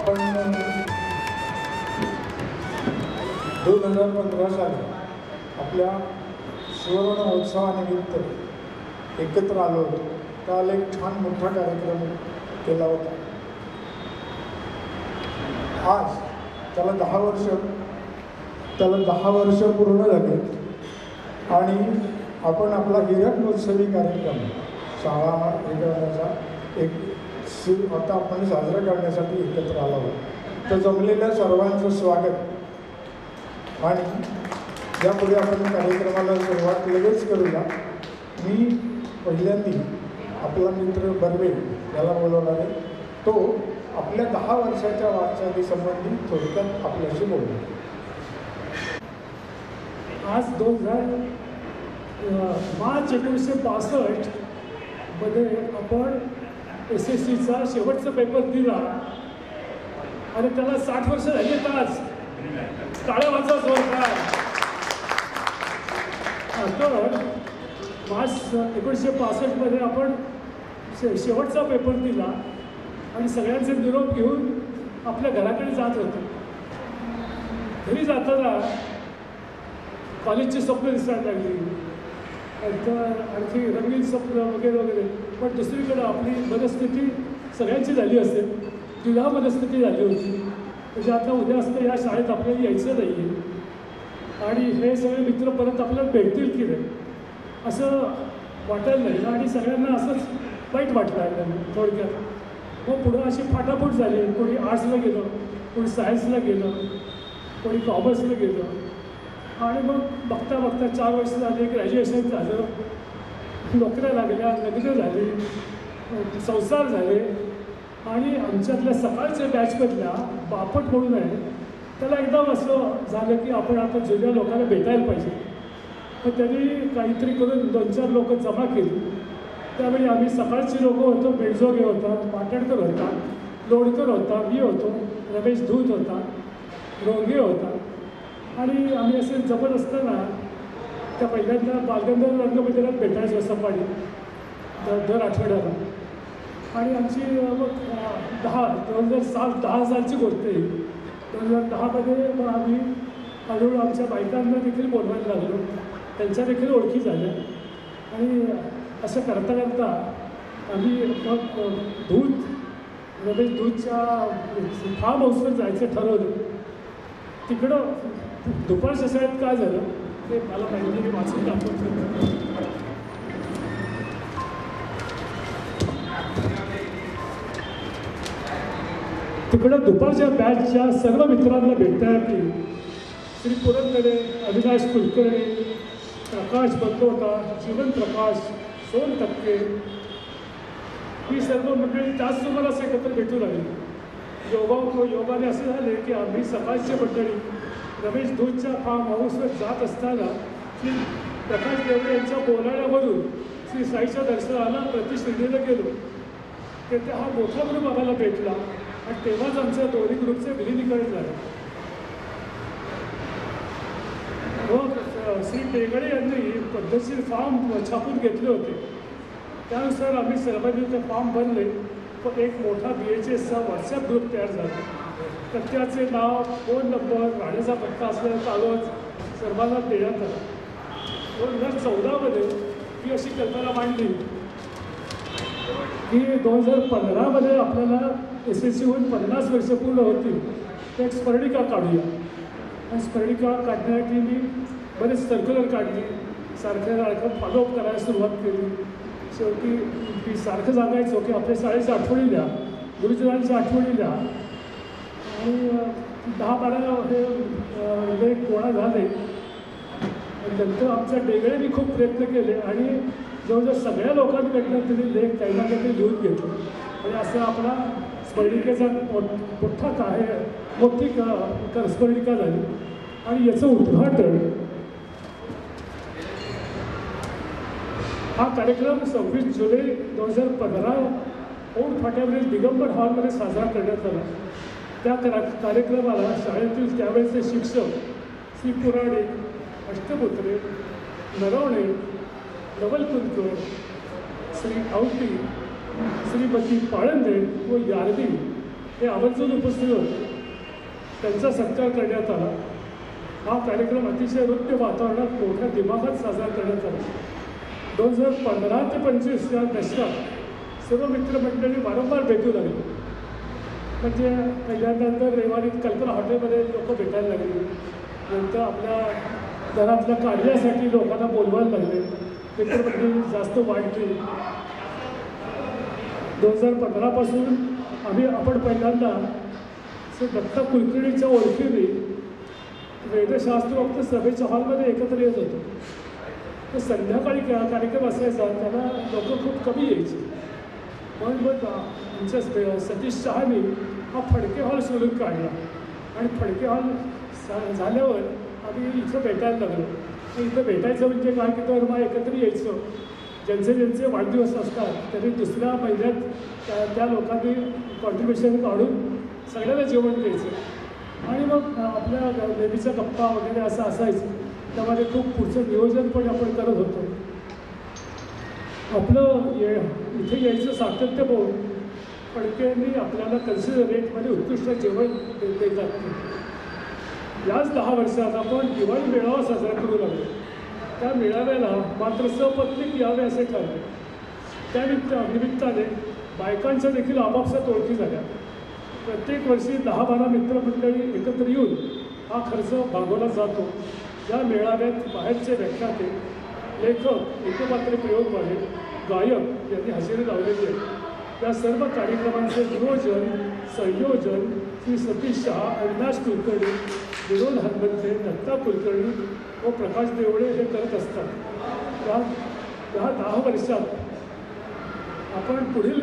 आपण 2015 साली आपल्या सुवर्ण महोत्सवानिमित्त एकत्र आलो होतो. काल एक छान मोठा कार्यक्रम केला होता. आज त्याला 10 वर्ष पूर्ण झाली आणि आपण आपला हीरक महोत्सवी कार्यक्रम शाळा हे करण्याचा आता आपण साजरा करण्यासाठी एकत्र आलो आहोत. तर जमलेल्या सर्वांचं स्वागत. आणि यापुढे आपण कार्यक्रमाला सुरुवात लगेच करूया. मी पहिल्यांदा आपला मित्र बर्वे याला बोलवणार आहे. तो आपल्या 10 वर्षाच्या वाटचालीसंबंधी थोडक्यात आपल्याशी बोलणार. आज मार्च 1965 मध्ये आपण SSCचा शेवटचा पेपर दिला आणि त्याला 60 वर्ष झाली आहेत. आज टाळ्या वाजवा जोरदार. तर मार्च 1965 मध्ये आपण शेवटचा पेपर दिला आणि सगळ्यांचे निरोप घेऊन आपल्या घराकडे जात होतो. घरी जाताना कॉलेजची स्वप्न दिसायला लागली, तर आणखी रंगीन स्वप्न वगैरे वगैरे. पण दुसरीकडं आपली मनस्थिती सगळ्यांची झाली असेल, तुला मनस्थिती झाली होती म्हणजे आता उद्या असतं या शाळेत आपल्याला यायचं नाही आहे आणि हे सगळे मित्र परत आपल्याला भेटतील की नाही असं वाटायला नाही. आणि सगळ्यांना असंच वाईट वाटलं आहे थोडक्यात. मग पुढं अशी फाटाफूट झाली. कोणी आर्ट्सला गेलं, कोणी सायन्सला गेलं, कोणी कॉमर्सला गेलं आणि मग बघता बघता 4 वर्ष झाले, ग्रॅज्युएशन झालं, नोकऱ्या लागल्या, लग्न झाली, संसार झाले. आणि आमच्यातल्या सकाळच्या बॅचमधल्या बापट म्हणून आहे त्याला एकदम असं झालं की आपण आता जुन्या लोकांना भेटायला पाहिजे. तर त्यांनी काहीतरी करून 2-4 लोक जमा केली. त्यावेळी आम्ही सकाळची लोकं होतो. बेडजोगे होता, पाटणकर होता, लोणकर होता, मी होतो, रमेश धूत होता, रोगे होता. आणि आम्ही असे जमत असताना त्या पहिल्यांदा बालगंधर्व रंगमंदिरात भेटायचो सकाळी दर आठवड्याला. आणि आमची मग 2010 सालची गोष्ट आहे. 2010मध्ये मग आम्ही हळूहळू आमच्या बायकांना देखील बोलवायला लागलो. त्यांच्या देखील ओळखी झाल्या. आणि असं करता करता आम्ही मग रमेश धूतच्या फार्म हाऊसवर जायचं ठरवलं. तिकडं दुपारच्या शाळेत काय झालं ते मला माहिती मी वाचून दाखवतो. तिकडं दुपारच्या बॅचच्या सर्व मित्रांना भेटता की श्री पुरंदरे, अविनाश कुलकर्णी, प्रकाश बंदोटा, जीवन प्रकाश, सोन टक्के ही सर्व मंडळी त्याच तुम्हाला एकत्र भेटू लागली. योगाने असे झाले की आम्ही सकाळची मंडळी रमेश धूतच्या फार्म हाऊसवर जात असताना श्री प्रकाश देवळे यांच्या बोलाण्यावरून श्री साईच्या दर्शनाला प्रतिश्रीला गेलो. तेथे हा मोठा ग्रुप आम्हाला भेटला आणि तेव्हाच आमच्या दोन्ही ग्रुपचे विलिनीकरण झालं. मग श्री बेगडे यांनी पद्धतशीर फॉर्म छापून घेतले होते. त्यानुसार आम्ही सर्वांनी ते फॉर्म भरले. पण एक मोठा BHSचा व्हॉट्सॲप ग्रुप तयार झाला. तर त्याचे नाव, फोन नंबर, राहण्याचा पत्ता असलेला कागद सर्वांना देण्यात आला. 2014मध्ये ही अशी कल्पना मांडली की 2015मध्ये आपल्याला SSC होऊन 50 वर्ष पूर्ण होतील. तर एक स्मरणिका काढूया. आणि स्मरणिका काढण्यासाठी मी बरेच सर्क्युलर काढली. सारखं फॉलोअप करायला सुरुवात केली. शेवटी मी सारखं सांगायचो की आपल्या शाळेची आठवणी द्या, गुरुजनांची आठवणी द्या. आणि 10-12 हे लेख गोळा झाले. नंतर आमच्या डेगळेंनी खूप प्रयत्न केले आणि जवळजवळ सगळ्या लोकांकडनं त्यांनी लेख काही ना काहीतरी लिहून घेतले. आणि असं आपला स्मरणिकेचा मोठी स्मरणिका झाली. आणि याचं उद्घाटन हा कार्यक्रम 26 जुलै 2015 औंध फाट्यावरील दिगंबर हॉलमध्ये साजरा करण्यात आला. त्या कार्यक्रमाला शाळेतील त्यावेळेचे शिक्षक श्री पुराणे, अष्टपुत्रे, नरवणे, नवलकुंकर, श्री आवटी, श्रीमती पाळंदे व यार्दी हे आवर्जून उपस्थित होते. त्यांचा सत्कार करण्यात आला. हा कार्यक्रम अतिशय हृद्य वातावरणात मोठ्या दिमागात साजरा करण्यात आला. 2015 ते 25 या दशकात सर्व मित्रमंडळी वारंवार भेटू लागली. म्हणजे पहिल्यांदा रविवारी कल्पना हॉटेलमध्ये लोक भेटायला लागली. नंतर आपल्या घरातल्या कार्यासाठी लोकांना बोलवायला लागले. मित्रमंडळी जास्त वाढली. 2015 आपण पहिल्यांदा दत्ता कुलकर्णीच्या ओळखीने वेदशास्त्रोक्त सभेच्या हॉलमध्ये एकत्र येत होतो. तर संध्याकाळी कार्यक्रम असायचा, त्याला लोक खूप कमी यायचे. म्हणून मग आमच्या सतीश शहानी हा फडके हॉल शोधून काढला आणि फडके हॉल झाल्यावर आम्ही इथं भेटायला लागलो. इथं भेटायचं म्हणजे काय की तर मग एकत्र यायचं. ज्यांचे वाढदिवस असतात तरी दुसऱ्या महिन्यात त्या लोकांनी कॉन्ट्रीब्युशन काढून सगळ्यांना जेवण द्यायचं आणि मग आपल्या नेहमीच्या गप्पा वगैरे असं असायचं. त्यामध्ये खूप पुढचं नियोजन पण आपण करत होतो. आपलं इथे यायचं सातत्य बघून फडकेंनी आपल्याला कन्सिडर रेटमध्ये उत्कृष्ट जेवण देतात. याच 10 वर्षात आपण दिवाळी मेळावा साजरा करू लागलो. त्या मेळाव्याला मात्र सपत्नीक यावे असे ठरले. त्या निमित्ताने बायकांच्या देखील आपापसात ओळखी झाल्या. प्रत्येक वर्षी 10-12 मित्रमंडळी एकत्र येऊन हा खर्च भागवला जातो. या मेळाव्यात बाहेरचे व्याख्याते, लेखक, एकपात्री प्रयोगवाले, गायक यांनी हजेरी लावलेली आहे. या सर्व कार्यक्रमांचे नियोजन, संयोजन श्री सतीश शहा, अविनाश कुलकर्णी, विनोद हनुमंते, दत्ता कुलकर्णी व प्रकाश देवळे हे करत असतात. या 10 वर्षात आपण पुढील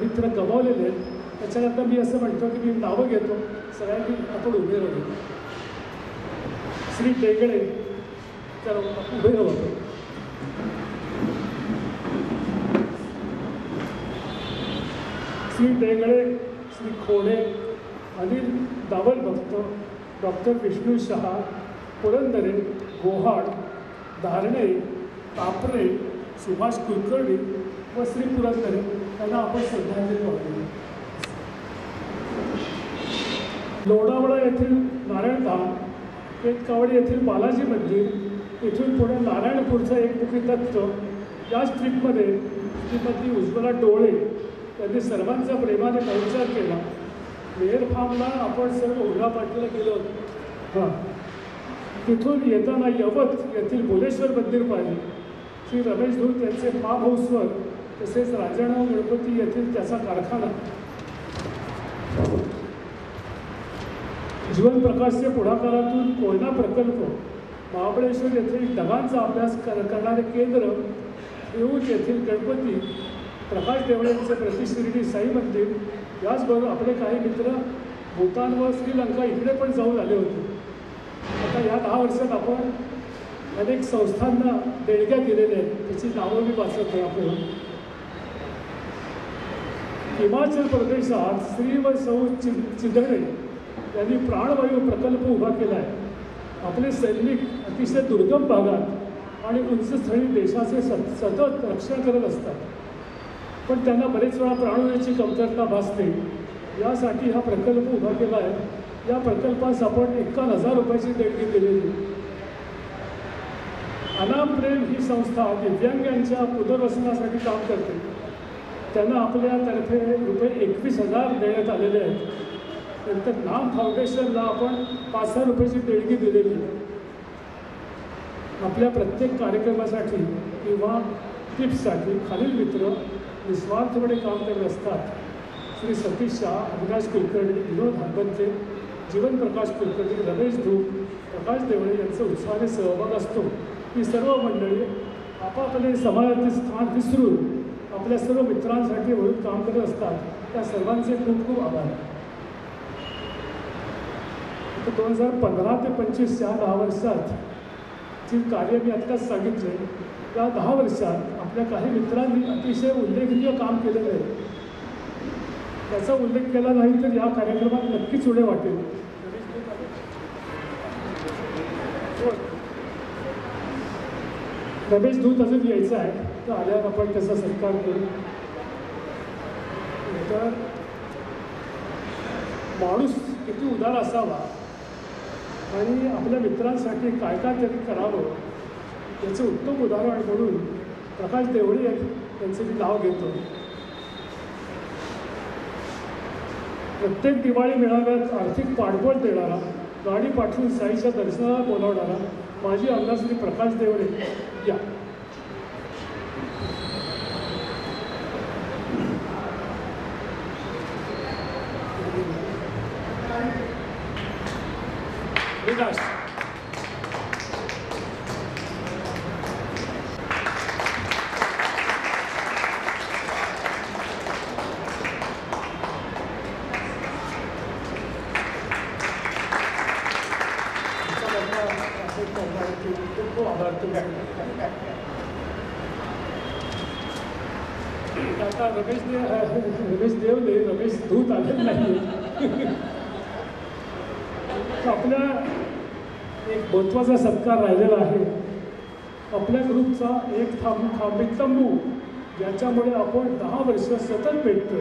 मित्र गमावलेले आहेत. त्याच्यानंतर मी असं म्हणतो की मी नावं घेतो, सगळ्यांनी आपण उभे राहू. श्री डेगळे, तर उभे राहू. श्री डेगळे, श्री खोडे, अनिल दावल भक्त, डॉक्टर विष्णू शहा, पुरंदरे, गोहाड, धारणे, तापरे, सुभाष कुलकर्णी व श्री पुरंदरे यांना आपण श्रद्धांजली वाहिली. लोणावळा येथील नारायणधाम, पेटकावडी येथील बालाजी मंदिर, इथून पुढे नारायणपूरचं एकमुखी दत्त. याच ट्रिपमध्ये श्रीमती उज्ज्वला डोळे यांनी सर्वांचा प्रेमाने परिचार केला. मेहर फार्मला आपण सर्व उल्हा पाटीला गेलो होतो. तिथून येताना यवत येथील भुलेश्वर मंदिर पाहिले. श्री रमेश धूत यांचे फार्म हाऊसवर, तसेच राजाराम गणपती येथील त्याचा कारखाना. जीवनप्रकाशचे पुढाकारातून कोयना प्रकल्प, महाबळेश्वर येथील ढगांचा अभ्यास करणारे केंद्र, येऊर येथील गणपती, प्रकाश देवळे यांचे प्रतिशिर्डी साई मंदिर. याचबरोबर आपले काही मित्र भूतान व श्रीलंका इकडे पण जाऊन आले होते. आता या 10 वर्षात आपण अनेक संस्थांना देणग्या दिलेल्या आहेत. त्याची नावं मी वाचत आहे आपण. हिमाचल प्रदेशात श्री व सौ चिंधणे यांनी प्राणवायू प्रकल्प उभा केला आहे. आपले सैनिक अतिशय दुर्गम भागात आणि उंचस्थळी देशाचे सतत रक्षण करत असतात, पण त्यांना बरेच वेळा प्राणवायूची कमतरता भासते. यासाठी हा प्रकल्प उभा केला आहे. या प्रकल्पास आपण 51,000 रुपयाची देणगी दिलेली. अनाम प्रेम ही संस्था दिव्यांगांच्या पुनर्वसनासाठी काम करते. त्यांना आपल्यातर्फे रुपये 21,000 देण्यात आलेले आहेत. नंतर नाम फाउंडेशनला आपण 5,000 रुपयाची देणगी दिलेली आहे. आपल्या प्रत्येक कार्यक्रमासाठी किंवा टिप्ससाठी खालील मित्र निस्वार्थपणे काम करत असतात. श्री सतीश शहा, अविनाश कुलकर्णी, विनोद हनुमंते, जीवनप्रकाश कुलकर्णी, रमेश धूप, प्रकाश देवळे यांचा उत्साहाने सहभाग असतो. ही सर्व मंडळी आपापले समाजातील स्थान विसरून आपल्या सर्व मित्रांसाठी म्हणून काम करत असतात. त्या सर्वांचे खूप खूप आभार. 2015 ते 25 या 10 वर्षात जी कार्य मी आत्ताच सांगितले, त्या 10 वर्षात आपल्या काही मित्रांनी अतिशय उल्लेखनीय काम केलेलं आहे. त्याचा उल्लेख केला नाही तर या कार्यक्रमात नक्कीच उडे वाटेल. रमेश धूत अजून यायचं आहे, तर आल्यावर आपण त्याचा सत्कार करू. तर माणूस किती उदार असावा आणि आपल्या मित्रांसाठी काय काय तरी करावं याचं उत्तम उदाहरण म्हणून प्रकाश देवळे यांचं मी नाव घेतो. प्रत्येक दिवाळी मेळाव्यात आर्थिक पाठबळ देणारा, गाडी पाठवून साईच्या दर्शनाला बोलावणारा माजी आमदार श्री प्रकाश देवळे या. विकास खूप आभार तुम्ही. आता रमेश देवले रमेश धूत आलेच नाही. आपल्या एक महत्त्वाचा सत्कार राहिलेला आहे. आपल्या ग्रुपचा एक थांबित तंबू ज्याच्यामुळे आपण 10 वर्ष सतत भेटतो.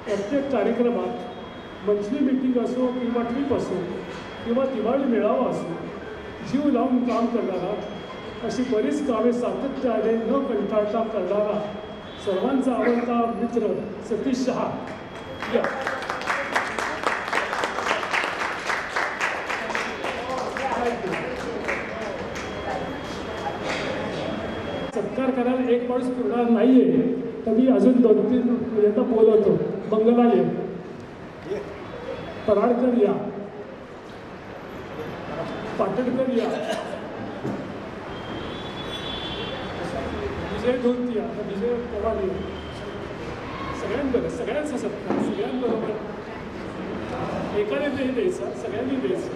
प्रत्येक कार्यक्रमात मंथली मीटिंग असो किंवा ट्रिप असो किंवा दिवाळी मेळावा असो, जीव लावून काम करणारा, अशी बरीच कामे सातत्याने न कंटाळता करणारा सर्वांचा आवडता मित्र सतीश शहा या. सत्कार करायला एक माणूस पुरणार नाही आहे, तर मी अजून 2-3 यांना बोलवतो. मंगला ये, पराडकर या, पाटणकर या, विजय धोत या, विजय पवार या. सगळ्यांचा सत्कार सगळ्यांबरोबर एकाने नाही द्यायचा, सगळ्यांनी द्यायचं.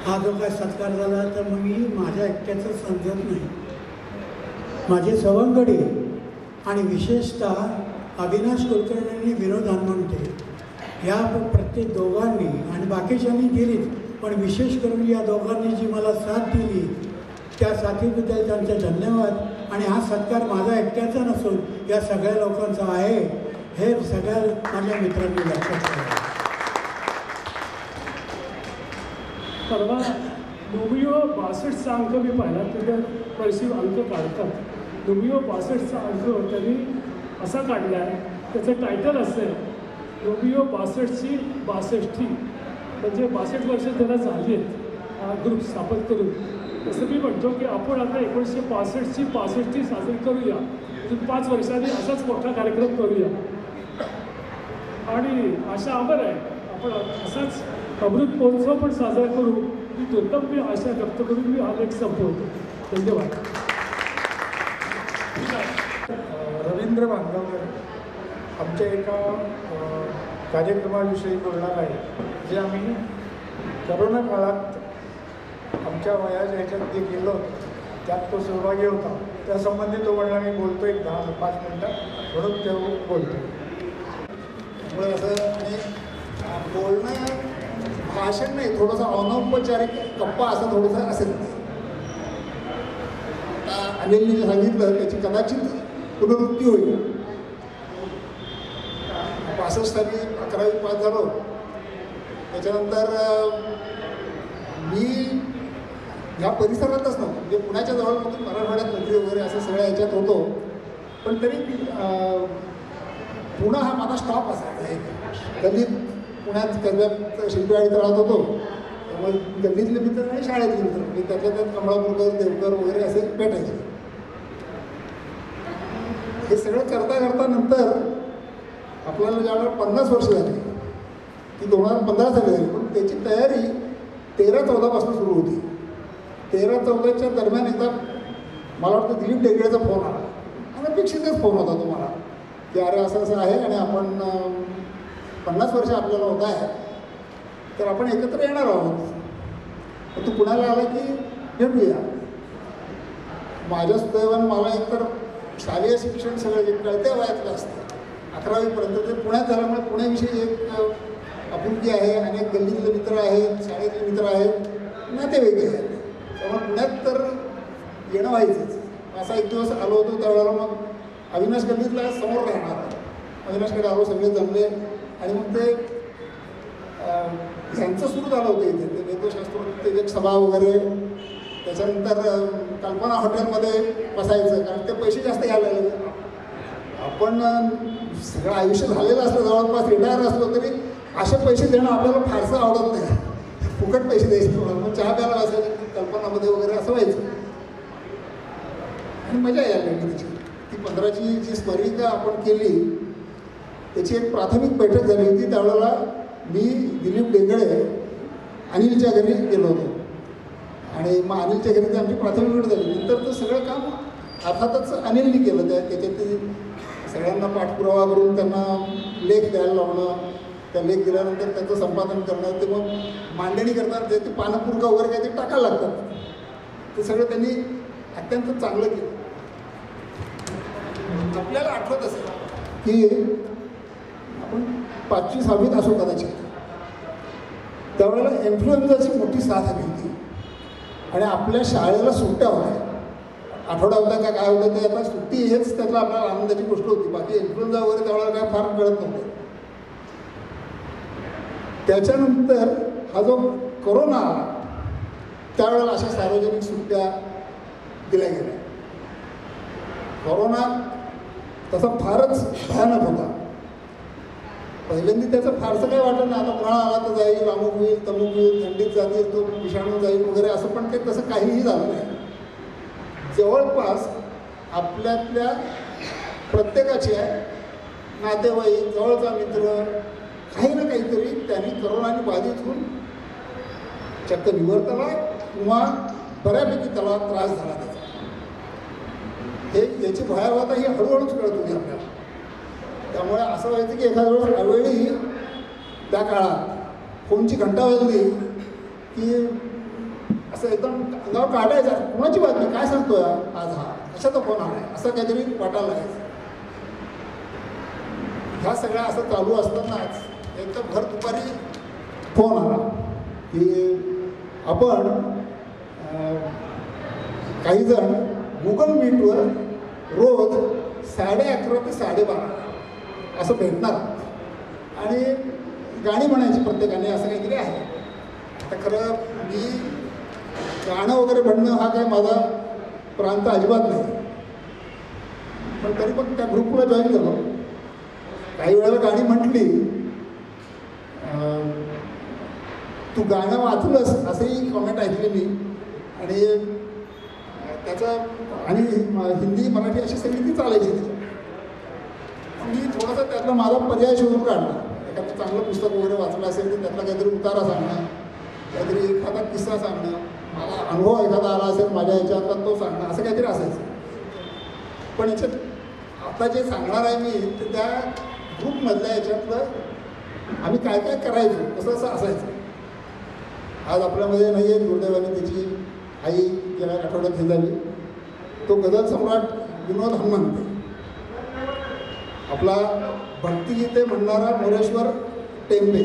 हा जो काय सत्कार झाला तर मग मी माझ्या एकट्याचं समजत नाही. माझे सवंगडी आणि विशेषतः अविनाश कुलकर्णींनी, विनोद हनुमंते या प्रत्येक दोघांनी आणि बाकीच्यांनी दिलीच, पण विशेष करून या दोघांनी जी मला साथ दिली त्या साथीबद्दल त्यांचे धन्यवाद. आणि हा सत्कार माझा एकट्याचा नसून या सगळ्या लोकांचा आहे हे सगळ्या माझ्या मित्रांनी लक्षात ठेवलं. परवा नुमियो 62चा अंक मी पाहिला, त्याच्या वर्षी अंक काढतात. नुमियो 62चा अंक त्यांनी असा काढला आहे, त्याचं टायटल असं आहे नुमियो 62ची 62, म्हणजे 62 वर्ष त्याला झाली आहेत हा ग्रुप स्थापन करून. तसं मी म्हणतो की आपण आता 1965ची 65 साजरी करूया, अजून 5 वर्षांनी असाच मोठा कार्यक्रम करूया. आणि आशा आभार आहे आपण असाच अमृत महोत्सव पण साजरा करू ही दुर्लभ मी आशा व्यक्त करून मी हा लेख संपवतो. धन्यवाद. रवींद्र भांगावकर आमच्या एका कार्यक्रमाविषयी बोलणार आहे, जे आम्ही करोना काळात आमच्या वयाच्या ह्याच्यात जे गेलो त्यात तो सहभागी होता. त्यासंबंधी तो म्हणला मी बोलतो एक 10-5 मिनटं म्हणून तो बोलतो. त्यामुळे असं आणि बोलणं भाषण नाही, थोडंसं अनौपचारिक गप्पा असं थोडंसं असेल. आता अनिलने जे सांगितलं त्याची कदाचित पुनरुक्ती होईल. 65 साली 11वी पास झालो. त्याच्यानंतर मी ह्या परिसरातच नव्हतो, म्हणजे पुण्याच्या जवळपासून मराठवाड्यात नोकरी वगैरे असं सगळ्या ह्याच्यात होतो. पण तरी पुणा हा माझा स्टॉप असायचा. गल्लीत पुण्यात कर्व्यात शिल्पीवाडी तळात होतो, त्यामुळे गल्लीतले मित्र आणि शाळेतले मित्र म्हणजे त्यातल्या त्यात कमळापूरकर, देवकर वगैरे असे भेटायचे. हे सगळं करता करता नंतर आपल्याला ज्यावेळेला 50 वर्ष झाली, ती 2015 साली झाली, पण त्याची तयारी 13-14 पासून सुरू होती. 13-14च्या दरम्यान एकदा मला वाटतं दिलीप डेगळेचा फोन आला. अनपेक्षितच फोन होता तुम्हाला. की अरे असं असं आहे आणि आपण 50 वर्ष आपल्याला होत आहे, तर आपण एकत्र येणार आहोत, तू पुण्याला आला की भेटूया. माझ्या सुदैवानं मला एकतर शालेय शिक्षण सगळं जे कळत्या वयातलं असतं 11वीपर्यंत, ते पुण्यात झाल्यामुळे पुण्याविषयी एक आपुलकी आहे, अनेक गल्लीतले मित्र आहेत, शाळेतले मित्र आहेत, नातेवाईक आहेत. त्यामुळे पुण्यात तर येणं व्हायचंच. असा एक दिवस आलो होतो त्यावेळेला, मग अविनाश गल्लीतला समोर राहणार, अविनाशकडे आलो, सगळे जमले आणि मग ते ह्यांचं सुरू झालं होतं इथे, ते वेदशास्त्र एक सभा वगैरे. त्याच्यानंतर कल्पना हॉटेलमध्ये बसायचं, कारण ते पैसे जास्त घ्यायला लागले. आपण सगळं आयुष्य झालेलं असलं, जवळपास रिटायर असलो तरी असे पैसे देणं आपल्याला फारसं आवडत नाही, फुकट पैसे द्यायचे. मग चहा प्यायला बसायचं कल्पनामध्ये वगैरे असं व्हायचं आणि मजा यायला लागली त्याची. ती 15ची जी स्मरणिका आपण केली त्याची एक प्राथमिक बैठक झाली होती. त्यावेळेला मी दिलीप डेंगळे अनिलच्या घरी गेलो होतो आणि मग अनिलच्या घरी ती आमची प्राथमिक भेट झाली. नंतर तर सगळं काम अर्थातच अनिलनी केलं. त्याच्यात सगळ्यांना पाठपुरावा करून त्यांना लेख द्यायला लावणं, त्या लेख दिल्यानंतर त्याचं संपादन करणं, ते मग मांडणी करताना ते पानपुरका वगैरे काही ते टाकायला लागतात, ते सगळं त्यांनी अत्यंत चांगलं केलं. आपल्याला आठवत असेल की आपण 5वी 6वीत असो कदाचित, त्यावेळेला इन्फ्लुएन्झाची मोठी साथ आली होती आणि आपल्या शाळेला सुट्ट्या होत्या. आठवडा होता का काय होतं ते आता सुट्टी हेच त्यातला आपल्याला आनंदाची गोष्ट होती. बाकी इन्फ्लुएन्झा वगैरे त्यावेळेला काय फार कळत नव्हतं. त्याच्यानंतर हा जो कोरोना आला त्यावेळेला अशा सार्वजनिक सुट्ट्या दिल्या गेल्या. कोरोना तसा फारच भयानक होता. पहिल्यांदा त्याचं फारसं काही वाटत नाही, आता उन्हाळा आला तर जाईल, अमुक होईल तमुक होईल, थंडीत जातील तो विषाणू जाईल वगैरे असं, पण ते तसं काहीही झालं नाही. जवळपास आपल्यातल्या प्रत्येकाचे नातेवाईक, जवळचा मित्र काही ना काहीतरी त्यांनी करोनाने बाधित होऊन चक्क निवर्तला किंवा बऱ्यापैकी त्याला त्रास झाला त्याचा. हे याची भयावहता ही हळूहळूच कळत होती आपल्याला. त्यामुळे असं व्हायचं की एखाद्या वेळेस अवेळी त्या काळात फोनची घंटा वाजली की असं एकदम अंगावर काढायचा, कोणाची बातमी काय सांगतोय आज, हा कशाचा फोन आला आहे, असं काहीतरी वाटायला लागायचं. ह्या सगळ्या असं चालू असतानाच एकदम भर दुपारी फोन आला की आपण काही जण गुगल मीटवर रोज 11:30 ते 12:30 असं भेटणार आणि गाणी म्हणायची प्रत्येकाने, असं काहीतरी आहे. आता खरं मी गाणं वगैरे म्हणणं हा काय माझा प्रांत अजिबात नाही, पण तरी पण त्या ग्रुपला जॉईन झालो. काही वेळेला गाणी म्हटली, तू गाणं वाचलंस असंही कॉमेंट ऐकली मी. आणि त्याचं आणि हिंदी मराठी अशी सगळी ती चालायची. मी थोडासा त्यातला माझा पर्याय शोधून काढला. एखादं चांगलं पुस्तक वगैरे वाचलं असेल तर त्यातला काहीतरी उतारा सांगणं, काहीतरी एखादा किस्सा सांगणं, मला अनुभव एखादा आला असेल माझ्या ह्याच्यात तो सांगणं, असं काहीतरी असायचं. पण याच्यात आता जे सांगणार आहे मी ते त्या ग्रुपमधल्या याच्यातलं आम्ही काय काय करायचो कसं असं असायचं. आज आपल्यामध्ये नाही आहे, दुर्दैवाने त्याची आई गेल्या आठवड्यात हे झाली. तो गझल सम्राट विनोद हनुमंते, आपला भक्तिगीते म्हणणारा मोरेश्वर टेंबे,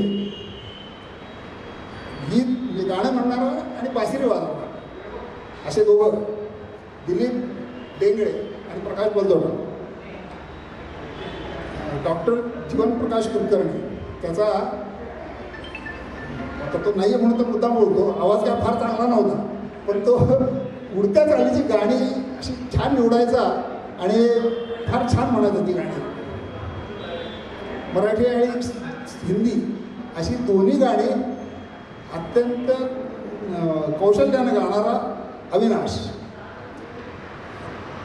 गीत म्हणजे गाणं म्हणणारा आणि बासरी वाजवणारा, असे दोघं, दिलीप डेंगळे आणि प्रकाश बलदोडा. डॉक्टर जीवनप्रकाश कुलकर्णी, त्याचा आता तो नाही आहे म्हणून तर मुद्दाम बोलतो, आवाज काय फार चांगला नव्हता, पण तो उडत्या चालीची गाणी अशी छान निवडायचा आणि फार छान म्हणायचं ती गाणी. मराठी आणि हिंदी अशी दोन्ही गाणी अत्यंत कौशल्यानं गाणारा अविनाश.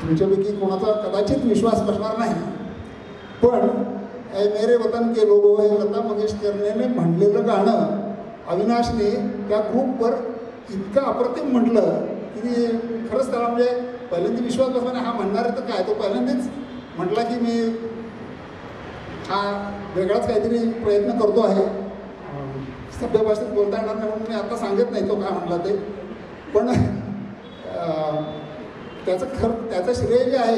तुमच्यापैकी कोणाचा कदाचित विश्वास बसणार नाही, पण ए मेरे वतन के लोगो हे लता मंगेशकरने म्हणलेलं गाणं अविनाशने त्या ग्रुपवर इतकं अप्रतिम म्हटलं की खरंच त्याला म्हणजे पहिल्यांदा विश्वास बसला नाही. हा म्हणणार तर काय, तो पहिल्यांदाच म्हटला की मी हा वेगळाच काहीतरी प्रयत्न करतो आहे. सभ्य भाषेत बोलता येणार नाही म्हणून मी आता सांगत नाही तो काय म्हणला ते. पण त्याचं श्रेय जे आहे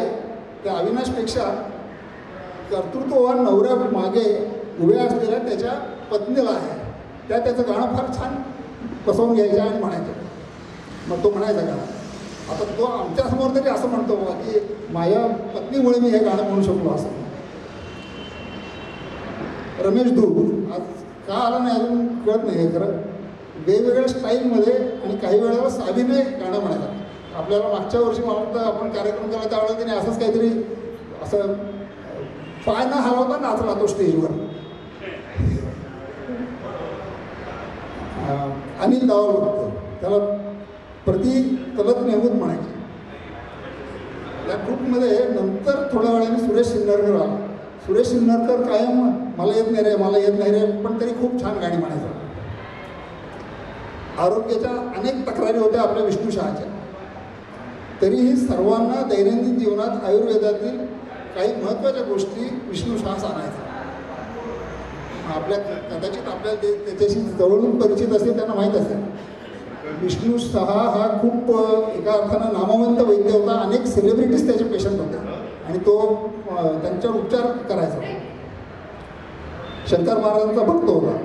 ते अविनाशपेक्षा कर्तृत्ववान नवऱ्या मागे उभ्या असलेल्या त्याच्या पत्नीला आहे. त्याचं गाणं फार छान बसवून घ्यायचं आणि म्हणायचं. मग तो म्हणायचा गाणं. आता तो आमच्यासमोर तरी असं म्हणतो बघा की माझ्या पत्नीमुळे मी हे गाणं म्हणू शकलो असं. रमेश धूत आज का आला नाही अजून कळत नाही. हे खरं वेगवेगळ्या स्टाईलमध्ये आणि काही वेळेला साधीने गाणं म्हणायचं. आपल्याला मागच्या वर्षी मला वाटतं आपण कार्यक्रम केला त्यावेळेला त्याने असंच काहीतरी असं पाय न हलवता नाचला तो स्टेजवर. अनिल दावाल होतं त्याला प्रति तलत मेहमूद म्हणायचे. त्या ग्रुपमध्ये नंतर थोड्या वेळाने सुरेश सिन्नरकर आला. सुरेश सिन्नरकर कायम मला येत नाही रे पण तरी खूप छान गाणी म्हणायचं. आरोग्याच्या अनेक तक्रारी होत्या आपल्या विष्णू शहाच्या. तरीही सर्वांना दैनंदिन जीवनात आयुर्वेदातील काही महत्त्वाच्या गोष्टी विष्णू शहा सांगायचा. कदाचित आपल्याला त्याच्याशी जवळून परिचित असेल त्यांना माहीत असेल. विष्णू शहा हा खूप एका अर्थानं नामवंत वैद्य होता. अनेक सेलिब्रिटीज त्याचे पेशंट होते आणि तो त्यांच्यावर उपचार करायचा. शंकर महाराजांचा भक्त होता.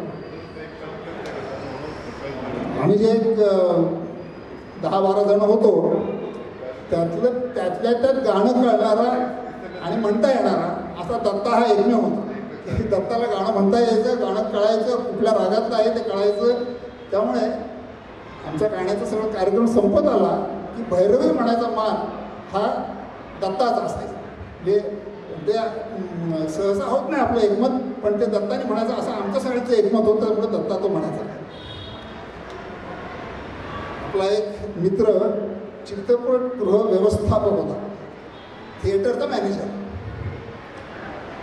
आम्ही जे 10-12 जण होतो त्यातल्या त्यात गाणं कळणारा आणि म्हणता येणारा असा दत्ता हा एकमेव होता. दत्ताला गाणं म्हणता यायचं, गाणं कळायचं, कुठल्या रागातलं आहे ते कळायचं. त्यामुळे आमचा गाण्याचा सगळा कार्यक्रम संपत आला की भैरवी म्हणायचा मान हा दत्ताचा असायचा. म्हणजे ते सहसा होत नाही आपलं एकमत, पण ते दत्ताने म्हणायचं असं आमचं सगळ्यांचं एकमत होतं. त्यामुळे दत्ता तो म्हणायचा. आपला एक मित्र चित्रपटगृह व्यवस्थापक होता, थिएटरचा मॅनेजर.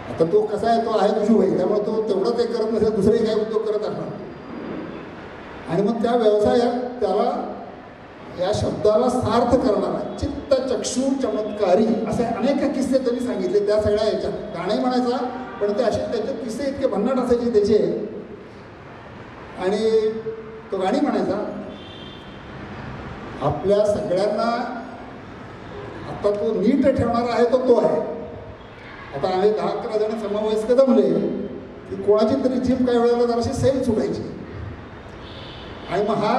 आता तो कसा आहे, तो आहे खुशूभाई, त्यामुळे तो तेवढंच एक करत नसेल, दुसरेही काही उद्योग करत असणार. आणि मग त्या व्यवसायात त्याला या शब्दाला सार्थ करणारा चित्त चक्षु चमत्कारी असे अनेक किस्से त्यांनी सांगितले. त्या सगळ्या याच्यात गाणंही म्हणायचा, पण ते असे त्याचे किस्से इतके भन्नाट असायचे त्याचे. आणि तो गाणी म्हणायचा. आपल्या सगळ्यांना आता तो नीट ठेवणारा आहे तो आहे. आता आम्ही 10-11 जण समवयस्क जमले की कोणाची तरी जीभ काही वेळेला जराशी सैल सुटायची. आणि मग हा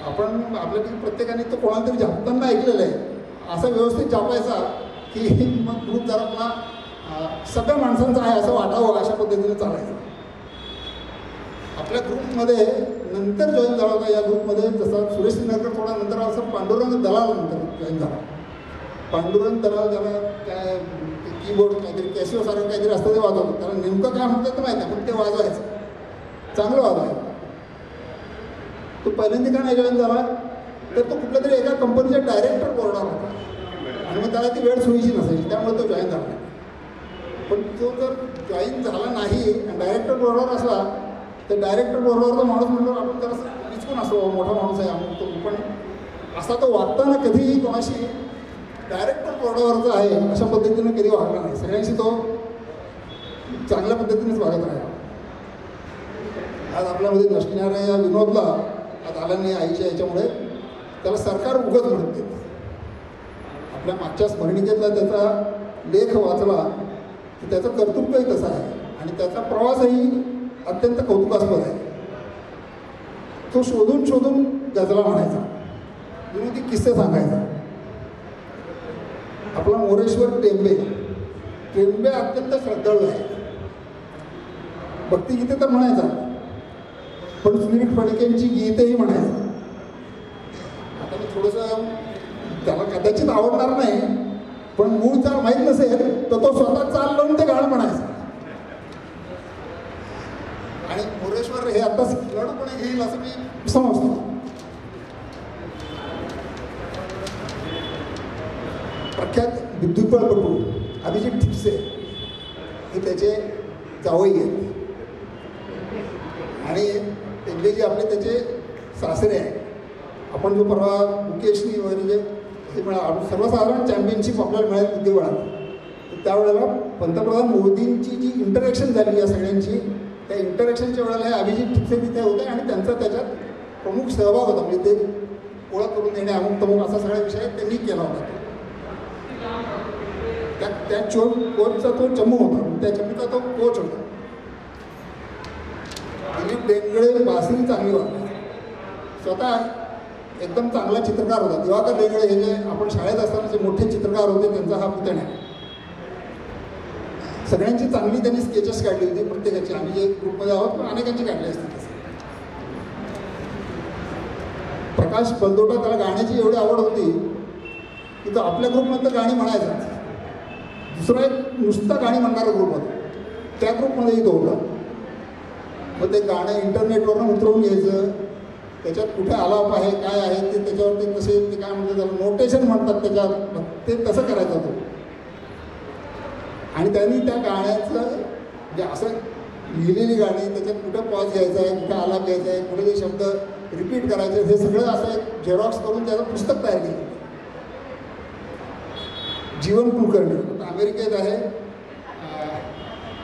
आपण आपल्यापैकी प्रत्येकाने तो कोणाला तरी झापताना ऐकलेलं आहे असं व्यवस्थित झापायचा की मग ग्रुप जरा पुन्हा सगळ्या माणसांचा आहे असं वाटावं अशा पद्धतीने चालायचं. आपल्या ग्रुपमध्ये नंतर जॉईन झाला होता. या ग्रुपमध्ये जसा सुरेश सिन्नरकर थोडा नंतर असं पांडुरंग दलाल नंतर जॉईन झाला. पांडुरंग दलाल ज्याला काय कीबोर्ड काहीतरी कॅशिओ सारखं काहीतरी असतं ते वाजवतो. त्याला नेमकं काय म्हणतात तर माहीत नाही, पण ते वाजवायचं, चांगलं वाजवायचं. तो पहिल्यांदा का नाही जॉईन झाला तर तो कुठल्या तरी एका कंपनीच्या डायरेक्टर बोर्डावर होता आणि मग त्याला ती वेळ सोयीची नसायची, त्यामुळे तो जॉईन झाला. पण तो जर जॉईन झाला नाही आणि डायरेक्टर बोर्डावर असला तर डायरेक्टर बोर्डावरचा माणूस म्हणतो आपण जरा विचकून असो, मोठा माणूस आहे अमुक तो, पण असा तो वागताना कधीही कोणाशी डायरेक्टर बोर्डावरचा आहे अशा पद्धतीने कधी वागला नाही. सगळ्यांशी तो चांगल्या पद्धतीनेच वागत राहिला. आज आपल्यामध्ये नसणाऱ्या या विनोदला आज आला नाही आईच्या याच्यामुळे त्याला सरकार उगत म्हणते. आपल्या मागच्या स्मरणिकेतला त्याचा लेख वाचला तर त्याचं कर्तृत्वही तसं आहे आणि त्याचा प्रवासही अत्यंत कौतुकास्पद आहे. तो शोधून शोधून गजला म्हणायचा, विनोदी किस्से सांगायचा. आपला मोरेश्वर टेंबे अत्यंत श्रद्धाळू आहे. भक्तिगीते तर म्हणायचा, पण सुनील फडकेंची गीतेही म्हणायचा. आता मी थोडंसं त्याला कदाचित आवडणार नाही, पण मूळ चाल माहीत नसेल तर तो स्वतः चाल लावून ते गाणं म्हणायचं. आणि मोरेश्वर हे आता लढपणे घेईल असं मी समजतो. प्रख्यात बुद्धिबळपटू अभिजित ठिपसे हे त्याचे जावई आहेत आणि टेंबेजी आपले त्याचे सासरे आहेत. आपण जो परवा मुकेशनी वगैरे जे हे सर्वसाधारण चॅम्पियनशिप आपल्याला मिळाली बुद्धिबळात, त्यावेळेला पंतप्रधान मोदींची जी इंटरॅक्शन झाली या सगळ्यांची, त्या इंटरॅक्शनच्या वेळेला हे अभिजित ठिपसे तिथे होते आणि त्यांचा त्याच्यात प्रमुख सहभाग होता. म्हणजे ते ओळख करून देणे अमुक तमुक असा सगळा विषय त्यांनी केला होता. त्या कोचचा तो चमू होता, त्या चमूचा तो कोच होता. दिलीप डेंगळे बासरी चांगली वाटते, स्वतः एकदम चांगला चित्रकार होता. दिवाकर डेंगळे हे जे आपण शाळेत असताना जे मोठे चित्रकार होते त्यांचा हा पुतण्या. सगळ्यांची चांगली त्यांनी स्केचेस काढली होती प्रत्येकाची. आम्ही जे ग्रुपमध्ये आहोत पण अनेकांची काढली असते. प्रकाश बलदोटा त्याला गाण्याची एवढी आवड होती की तो आपल्या ग्रुपमध्ये गाणी म्हणायचा. दुसरा एक नुसता गाणी म्हणणारा ग्रुप होता, त्या ग्रुपमध्येही तो होता. मग ते गाणं इंटरनेटवरून उतरवून घ्यायचं, त्याच्यात कुठे आलाप आहे काय आहे ते त्याच्यावरती तसे ते काय म्हणतात त्याला नोटेशन म्हणतात त्याच्यात, ते तसं करायचं तो. आणि त्यांनी त्या गाण्याचं म्हणजे असं लिहिलेली गाणी त्याच्यात कुठं पॉज घ्यायचा आहे, कुठं आलाप घ्यायचा आहे, कुठे ते शब्द रिपीट करायचे, हे सगळं असं एक झेरॉक्स करून त्याचं पुस्तक तयार केलं. जीवन कुलकर्णी अमेरिकेत आहे,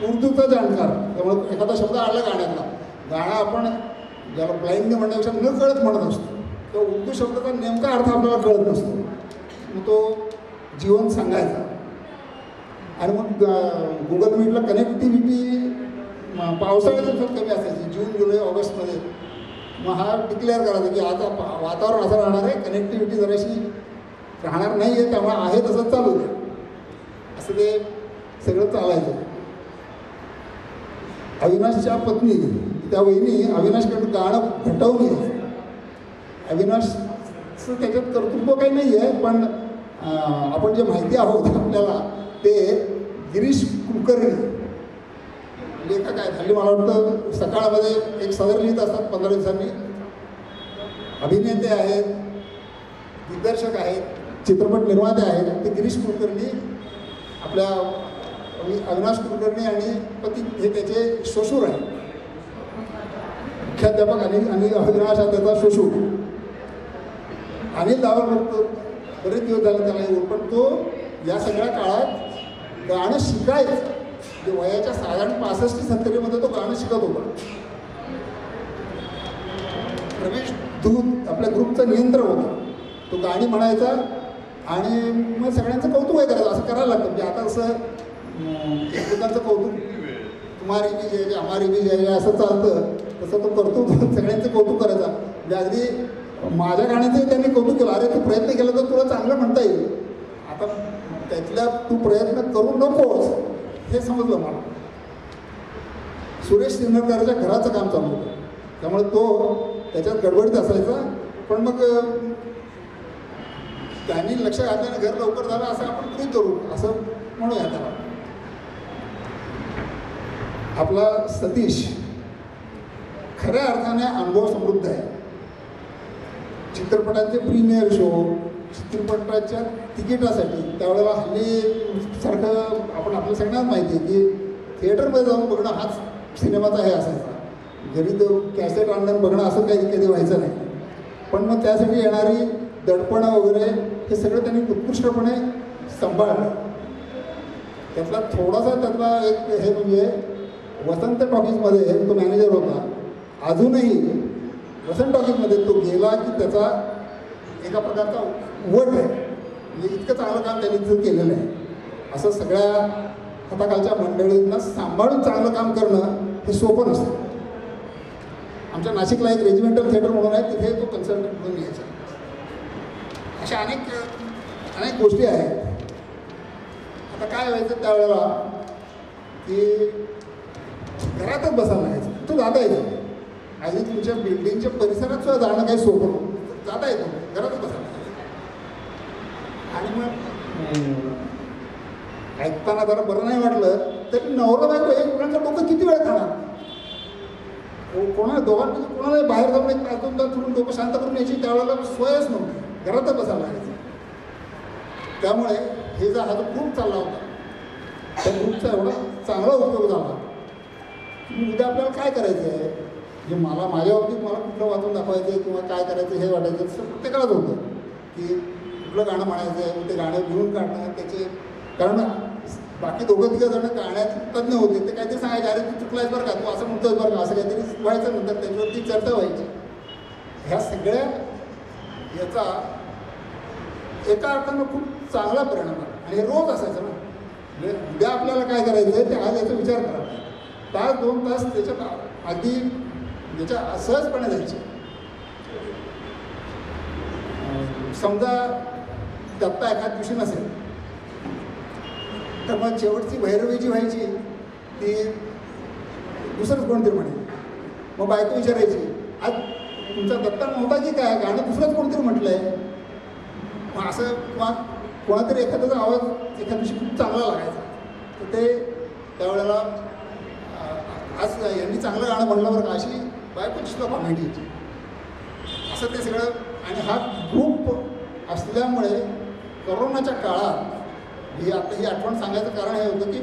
उर्दूचा जाणकार. त्यामुळे एखादा शब्द आला गाण्यातला, गाणं आपण ज्याला ब्लाइंडने म्हणण्यापेक्षा न कळत म्हणत असतो, तो उर्दू शब्दाचा नेमका अर्थ आपल्याला कळत नसतो. मग तो जीवन सांगायचा. आणि मग गुगल मीटला कनेक्टिव्हिटी पावसाळ्यात दिवसात कमी असायची, जून जुलै ऑगस्टमध्ये. मग हा डिक्लेअर करायचा की आता वातावरण असं राहणार आहे, कनेक्टिव्हिटी जराशी राहणार नाही आहे, त्यामुळे आहे तसं चालू द्या, असं ते सगळं चालायचं. अविनाशच्या पत्नी त्या वहिनी अविनाशकडून गाणं घटवून घ्यायचं. अविनाशचं त्याच्यात कर्तृत्व काही नाही आहे, पण आपण जे माहिती आहोत आपल्याला ते गिरीश कुलकर्णी लेखक आहेत. हल्ली मला वाटतं सकाळमध्ये एक सदर लिहित असतात 15 दिवसांनी. अभिनेते आहेत, दिग्दर्शक आहेत, चित्रपट निर्माते आहेत. ते गिरीश कुलकर्णी आपल्या अविनाश कुलकर्णी आणि पती हे त्याचे श्वशूर आहेत. मुख्याध्यापक आणि अविनाश हा त्याचा श्वशूर. अनिल दाभोळकर बरेच दिवस झाले त्याला येऊन, पण तो या सगळ्या काळात गाणं शिकायचं. म्हणजे वयाच्या साधारण 65-70 तो गाणं शिकत होता. रमेश दूध आपल्या ग्रुपचा नियंत्रण होता, तो गाणी म्हणायचा आणि मग सगळ्यांचं कौतुक आहे करायचं. असं करायला लागतं. म्हणजे आता कसं एकमेकांचं कौतुक, तुम्हारी बी जय जय हमारी बी जय जय असं चालतं, तसं तो करतो. सगळ्यांचं कौतुक करायचा. म्हणजे अगदी माझ्या गाण्याचं त्यांनी कौतुक केलं, अरे तू प्रयत्न केला तर तुला चांगलं म्हणता येईल, आता त्यातल्या तू प्रयत्न करू नकोस हे समजलं मला. सुरेश सिन्नरकरच्या घराचं काम चालू होतं, त्यामुळे तो त्याच्यात गडबडीत असायचा. पण मग त्यांनी लक्ष घातल्याने घर लवकर झालं असं आपण गृहीत धरू, असं म्हणूया त्याला. आपला सतीश खऱ्या अर्थाने अनुभव समृद्ध आहे. चित्रपटांचे प्रीमियर शो, चित्रपटाच्या तिकिटासाठी त्यावेळेला हल्ली सारखं आपण आपल्या सगळ्यांना माहिती आहे की थिएटरमध्ये जाऊन बघणं हाच सिनेमाचा हे असायचा. घरी तो कॅसेट आणून बघणं असं काही कधी व्हायचं नाही. पण मग त्यासाठी येणारी दडपणं वगैरे हे सगळं त्यांनी उत्कृष्टपणे सांभाळलं. त्यातला थोडासा एक हे म्हणजे वसंत टॉकीजमध्ये तो मॅनेजर होता. अजूनही वसंत टॉकीजमध्ये तो गेला की त्याचा एका प्रकारचा वट आहे. म्हणजे इतकं चांगलं काम त्यांनी तिथं केलेलं आहे. असं सगळ्या हाताखालच्या मंडळींना सांभाळून चांगलं काम करणं हे सोपं नसतं. आमच्या नाशिकला एक रेजिमेंटल थिएटर म्हणून आहे, तिथे तो कन्सल्टंट म्हणून यायचा. अशा अनेक गोष्टी आहेत. आता काय व्हायचं त्यावेळेला की घरातच बसायला लागायचं. तो जाता येतो अगदी तुमच्या बिल्डिंगच्या परिसरात सुद्धा जाणं काही सोपं जाता येतो, घरातच बसायला लागायचं. आणि मग ऐकताना जरा बरं नाही वाटलं तरी नवरा बायको एकमेकांचं डोकं किती वेळ खाणार. कोणा दोघांपैकी कोणाला बाहेर जाऊन एक 5-2 तास फिरून डोकं शांत करून यायची त्यावेळेला सोयच नव्हती, घरातच बसायला लागायचं. त्यामुळे हे जो हा जो ग्रुप चालला होता त्या ग्रुपचा एवढा चांगला उपयोग झाला. उद्या आपल्याला काय करायचं आहे, म्हणजे मला माझ्या बाबतीत मला कुठलं वाचून दाखवायचं आहे किंवा काय करायचं हे वाटायचं तसं प्रत्येकालाच होतं की कुठलं गाणं म्हणायचं आहे, ते गाणं घेऊन काढणं त्याचे. कारण बाकी दोघं तिघं जण गाण्यात तज्ज्ञ होते. ते काहीतरी सांगायचे, अरे तू चुकलायस बरं का, तू असं म्हणतोस बरं का, असं काहीतरी व्हायचं. नंतर त्याच्यावरती चर्चा व्हायची. ह्या सगळ्या याचा एका अर्थानं खूप चांगला परिणाम आहे. आणि हे रोज असायचं ना. म्हणजे उद्या आपल्याला काय करायचं आहे ते आज याचा विचार करा. तास 2 तास त्याच्यात अगदी त्याच्या सहजपणे जायचे. समजा दत्ता एखाद दिवशी नसेल तर मग शेवटची भैरवी जी व्हायची ती दुसरंच कोणतरी म्हणेल. मग बायको विचारायची, आज तुमचा दत्ता नव्हता की काय, गाणं दुसरंच कोणतरी म्हटलं आहे. मग असं किंवा कोणातरी एखाद्याचा आवाज एखाद्या दिवशी खूप चांगला लागायचा तर ते त्यावेळेला आज यांनी चांगलं गाणं म्हणलं बरं का, अशी बायकोची सुद्धा कॉमेंट यायची. असं ते सगळं. आणि हा ग्रुप असल्यामुळे कोरोनाच्या काळात ही आता ही आठवण सांगायचं कारण हे होतं की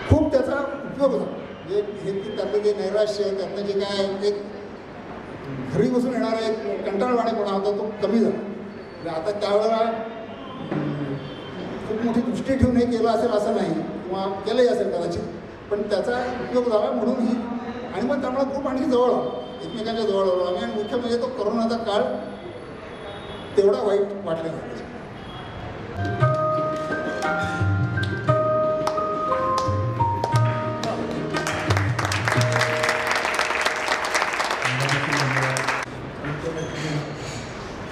खूप त्याचा उपयोग होता. म्हणजे हे त्यातलं जे नैराश्य, त्यातलं जे काय एक घरी बसून येणारा एक कंटाळवाणेपणा होता तो कमी झाला. म्हणजे आता त्यावेळेला खूप मोठी दृष्टी ठेवून हे केलं असेल असं नाही, किंवा केलंही असेल कदाचित, पण त्याचा उपयोग झाला म्हणून ही. आणि मग त्यामुळे खूप आणखी जवळ आलो, एकमेकांच्या जवळ आलो आम्ही. आणि मुख्य म्हणजे तो कोरोनाचा काळ तेवढा वाईट वाटला नाही.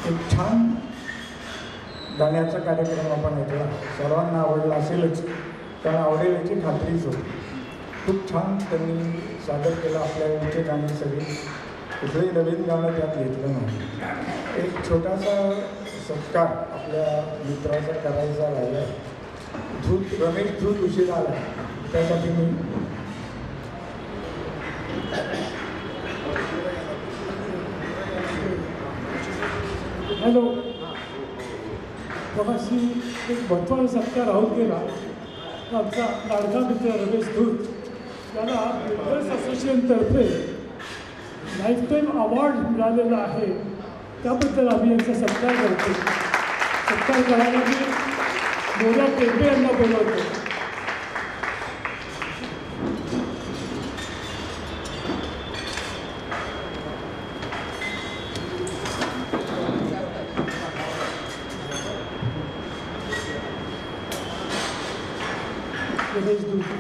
एक छान गाण्याचा कार्यक्रम आपण ऐकला. सर्वांना आवडला असेलच, कारण आवडेल याची खात्रीच होती. खूप छान त्यांनी सादर केलं आपल्या वेळचे गाणी सगळी. कुठलंही नवीन गाणं त्यात घेतलं नाही. एक छोटासा सत्कार आपल्या मित्राचा करायचा राहिला. रमेश धूत उशीर आला, त्यासाठी मी हॅलो. मगाशी एक महत्त्वाचा सत्कार राहून गेला. आमचा लाडका मित्र रमेश धूत, त्याला बिल्डर्स असोसिएशनतर्फे लाईफटाईम अवॉर्ड मिळालेला आहे. त्याबद्दल आम्ही यांचा सत्कार करतो. सत्कार करायला मी मोरा टेपे यांना बोलवतो. रमेश धूत.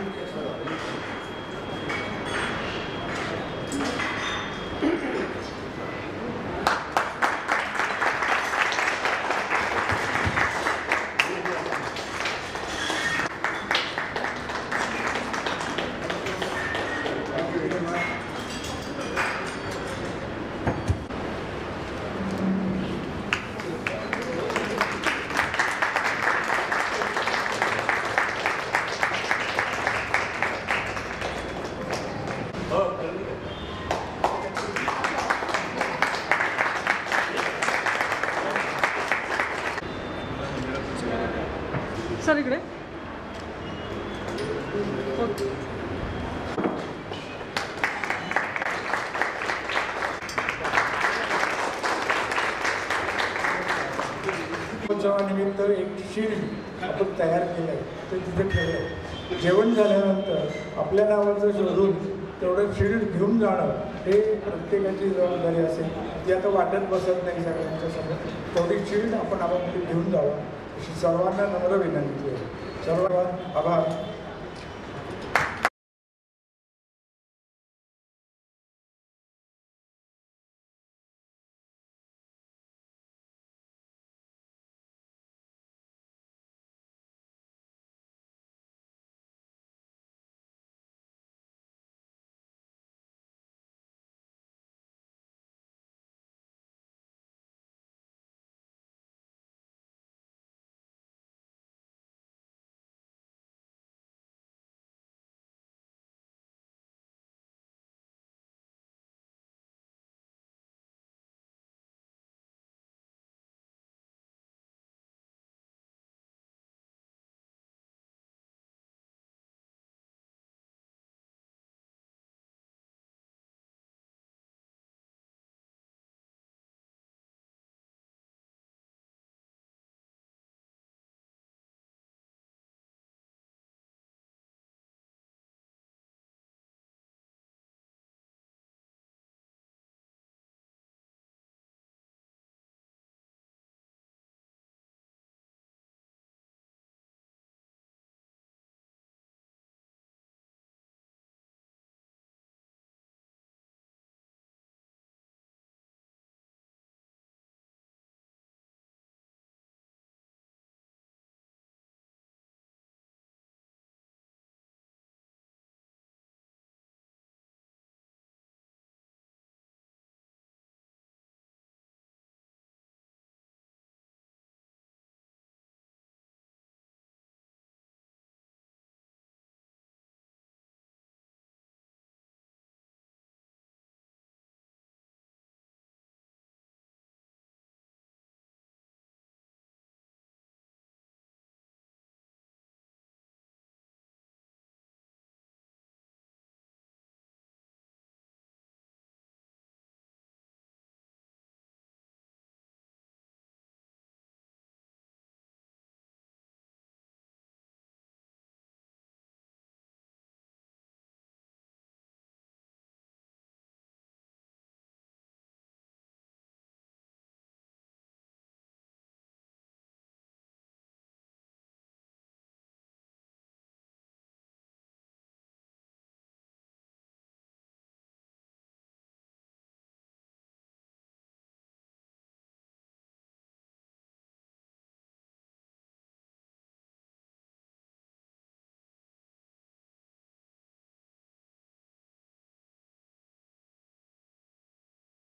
सर इकडे. उत्सवानिमित्त एक शील्ड आपण तयार केलं आहे, ते तिथे ठेवलं आहे. जेवण झाल्यानंतर आपल्या नावाचं शोधून तेवढं शील्ड घेऊन जाणं हे प्रत्येकाची जबाबदारी असेल. ती आता वाटत बसत नाही सगळ्यांच्या समोर. तेवढी शील्ड आपण घेऊन जावं अशी सर्वांना नम्र विनंती आहे. सर्वांना आभार.